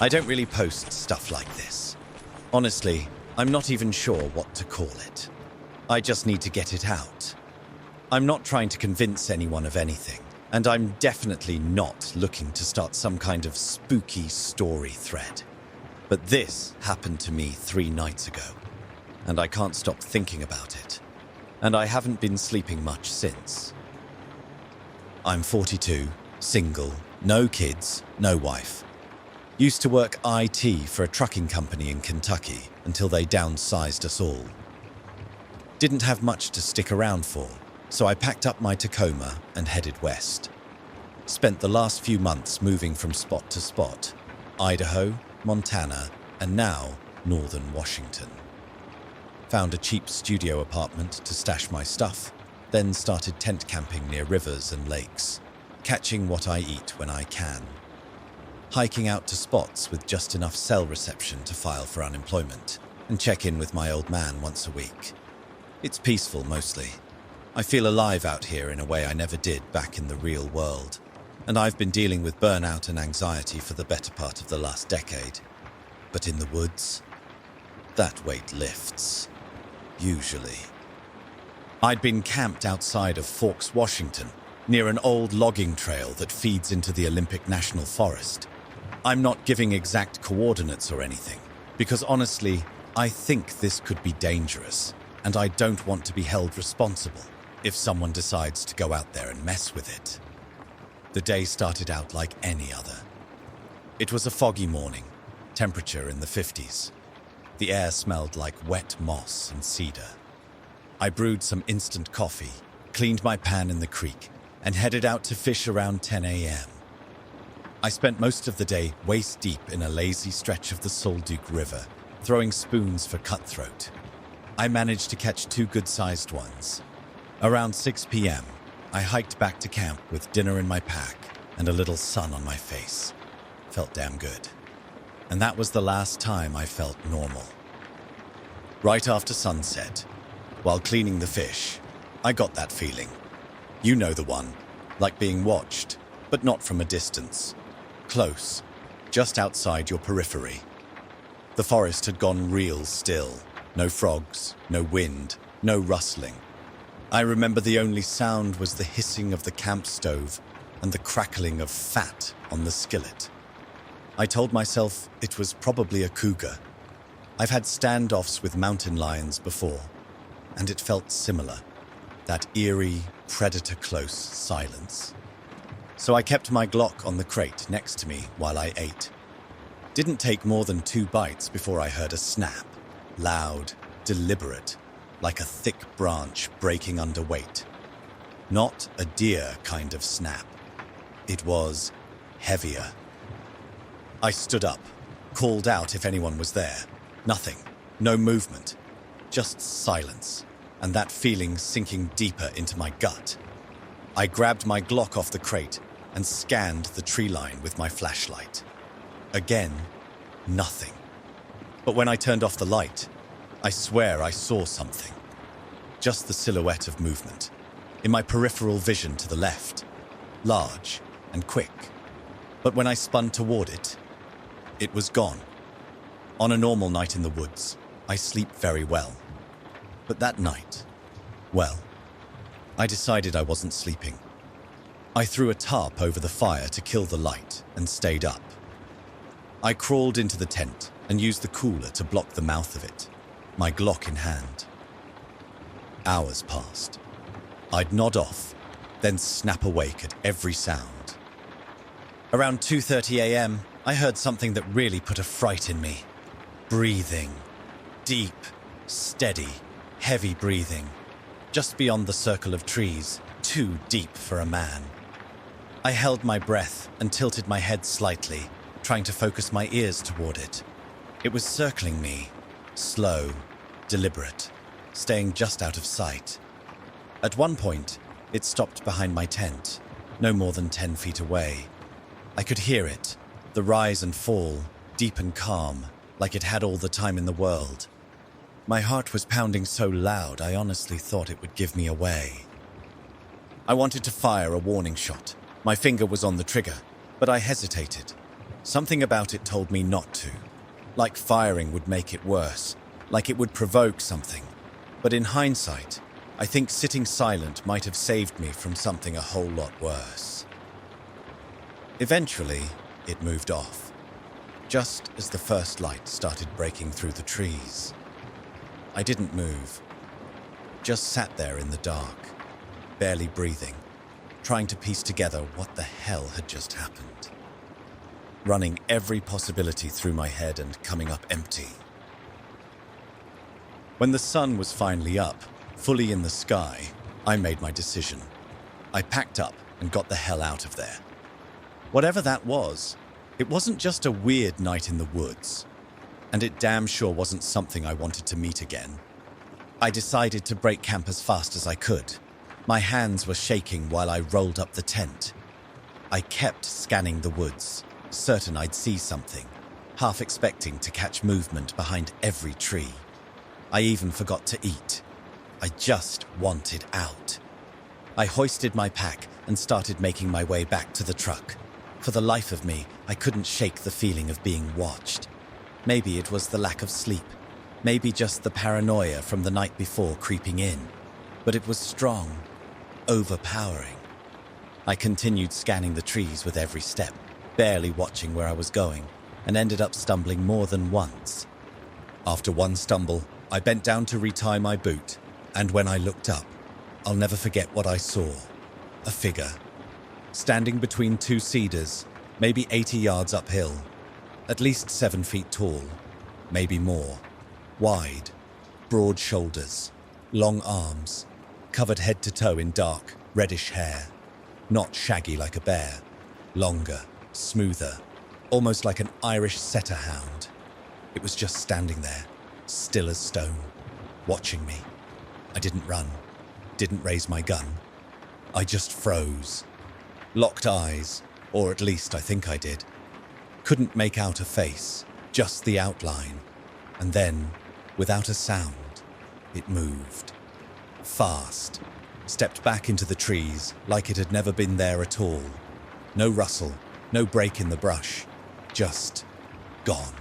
I don't really post stuff like this. Honestly, I'm not even sure what to call it. I just need to get it out. I'm not trying to convince anyone of anything, and I'm definitely not looking to start some kind of spooky story thread. But this happened to me 3 nights ago, and I can't stop thinking about it. And I haven't been sleeping much since. I'm 42, single, no kids, no wife. Used to work IT for a trucking company in Kentucky until they downsized us all. Didn't have much to stick around for, so I packed up my Tacoma and headed west. Spent the last few months moving from spot to spot, Idaho, Montana, and now northern Washington. Found a cheap studio apartment to stash my stuff, then started tent camping near rivers and lakes, catching what I eat when I can. Hiking out to spots with just enough cell reception to file for unemployment, and check in with my old man once a week. It's peaceful mostly. I feel alive out here in a way I never did back in the real world, and I've been dealing with burnout and anxiety for the better part of the last decade. But in the woods, that weight lifts. Usually. I'd been camped outside of Forks, Washington, near an old logging trail that feeds into the Olympic National Forest. I'm not giving exact coordinates or anything, because honestly, I think this could be dangerous, and I don't want to be held responsible if someone decides to go out there and mess with it. The day started out like any other. It was a foggy morning, temperature in the 50s. The air smelled like wet moss and cedar. I brewed some instant coffee, cleaned my pan in the creek, and headed out to fish around 10 a.m. I spent most of the day waist-deep in a lazy stretch of the Solduke River, throwing spoons for cutthroat. I managed to catch 2 good-sized ones. Around 6 p.m., I hiked back to camp with dinner in my pack and a little sun on my face. Felt damn good. And that was the last time I felt normal. Right after sunset, while cleaning the fish, I got that feeling. You know the one, like being watched, but not from a distance. Close, just outside your periphery. The forest had gone real still. No frogs, no wind, no rustling. I remember the only sound was the hissing of the camp stove and the crackling of fat on the skillet. I told myself it was probably a cougar. I've had standoffs with mountain lions before, and it felt similar. That eerie, predator-close silence. So I kept my Glock on the crate next to me while I ate. Didn't take more than 2 bites before I heard a snap. Loud, deliberate, like a thick branch breaking under weight. Not a deer kind of snap. It was heavier. I stood up, called out if anyone was there. Nothing, no movement, just silence, and that feeling sinking deeper into my gut. I grabbed my Glock off the crate and scanned the tree line with my flashlight. Again, nothing. But when I turned off the light, I swear I saw something. Just the silhouette of movement, in my peripheral vision to the left, large and quick. But when I spun toward it, it was gone. On a normal night in the woods, I sleep very well. But that night, well, I decided I wasn't sleeping. I threw a tarp over the fire to kill the light and stayed up. I crawled into the tent and used the cooler to block the mouth of it, my Glock in hand. Hours passed. I'd nod off, then snap awake at every sound. Around 2:30 a.m., I heard something that really put a fright in me. Breathing. Deep, steady, heavy breathing. Just beyond the circle of trees, too deep for a man. I held my breath and tilted my head slightly, trying to focus my ears toward it. It was circling me, slow, deliberate, staying just out of sight. At one point, it stopped behind my tent, no more than 10 feet away. I could hear it, the rise and fall, deep and calm, like it had all the time in the world. My heart was pounding so loud I honestly thought it would give me away. I wanted to fire a warning shot. My finger was on the trigger, but I hesitated. Something about it told me not to. Like firing would make it worse, like it would provoke something. But in hindsight, I think sitting silent might have saved me from something a whole lot worse. Eventually, it moved off, just as the first light started breaking through the trees. I didn't move, just sat there in the dark, barely breathing, trying to piece together what the hell had just happened. Running every possibility through my head and coming up empty. When the sun was finally up, fully in the sky, I made my decision. I packed up and got the hell out of there. Whatever that was, it wasn't just a weird night in the woods, and it damn sure wasn't something I wanted to meet again. I decided to break camp as fast as I could. My hands were shaking while I rolled up the tent. I kept scanning the woods, certain I'd see something, half expecting to catch movement behind every tree. I even forgot to eat. I just wanted out. I hoisted my pack and started making my way back to the truck. For the life of me, I couldn't shake the feeling of being watched. Maybe it was the lack of sleep. Maybe just the paranoia from the night before creeping in. But it was strong, overpowering. I continued scanning the trees with every step, barely watching where I was going, and ended up stumbling more than once. After one stumble, I bent down to retie my boot, and when I looked up, I'll never forget what I saw. A figure, standing between two cedars, maybe 80 yards uphill, at least 7 feet tall, maybe more, wide, broad shoulders, long arms, covered head to toe in dark, reddish hair, not shaggy like a bear, longer, smoother, almost like an Irish setter hound. It was just standing there, still as stone, watching me. I didn't run, didn't raise my gun. I just froze. Locked eyes, or at least I think I did. Couldn't make out a face, just the outline. And then, without a sound, it moved. Fast. Stepped back into the trees like it had never been there at all. No rustle, no break in the brush. Just gone.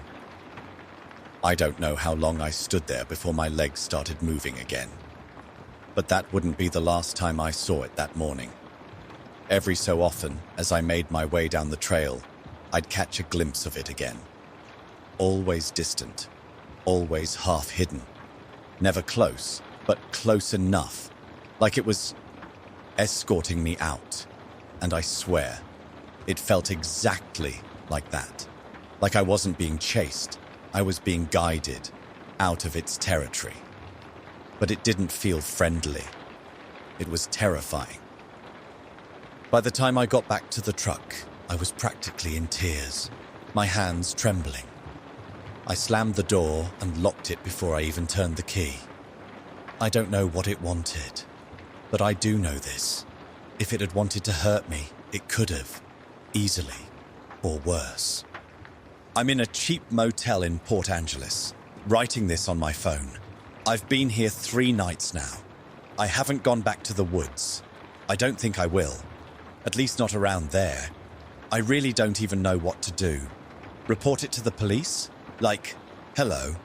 I don't know how long I stood there before my legs started moving again. But that wouldn't be the last time I saw it that morning. Every so often, as I made my way down the trail, I'd catch a glimpse of it again. Always distant, always half hidden. Never close, but close enough, like it was escorting me out. And I swear, it felt exactly like that. Like I wasn't being chased, I was being guided out of its territory. But it didn't feel friendly. It was terrifying. By the time I got back to the truck, I was practically in tears, my hands trembling. I slammed the door and locked it before I even turned the key. I don't know what it wanted, but I do know this. If it had wanted to hurt me, it could have, easily, or worse. I'm in a cheap motel in Port Angeles, writing this on my phone. I've been here 3 nights now. I haven't gone back to the woods. I don't think I will. At least not around there. I really don't even know what to do. Report it to the police? Like, hello,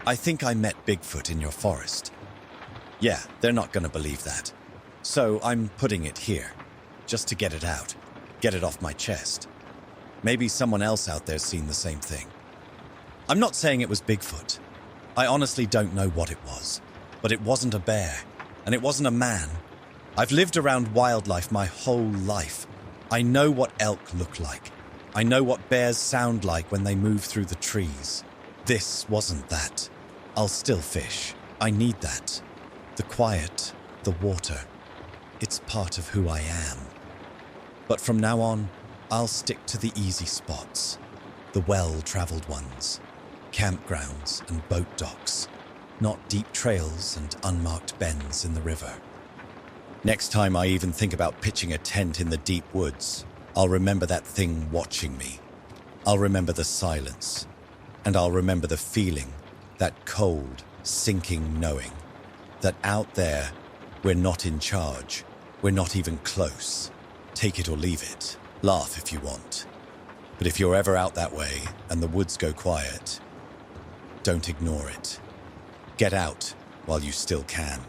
I think I met Bigfoot in your forest. Yeah, they're not going to believe that. So I'm putting it here, just to get it out, get it off my chest. Maybe someone else out there's seen the same thing. I'm not saying it was Bigfoot. I honestly don't know what it was, but it wasn't a bear, and it wasn't a man. I've lived around wildlife my whole life. I know what elk look like. I know what bears sound like when they move through the trees. This wasn't that. I'll still fish. I need that. The quiet, the water. It's part of who I am. But from now on, I'll stick to the easy spots, the well-traveled ones, campgrounds and boat docks, not deep trails and unmarked bends in the river. Next time I even think about pitching a tent in the deep woods, I'll remember that thing watching me. I'll remember the silence, and I'll remember the feeling, that cold, sinking knowing, that out there, we're not in charge, we're not even close. Take it or leave it, laugh if you want. But if you're ever out that way and the woods go quiet, don't ignore it. Get out while you still can.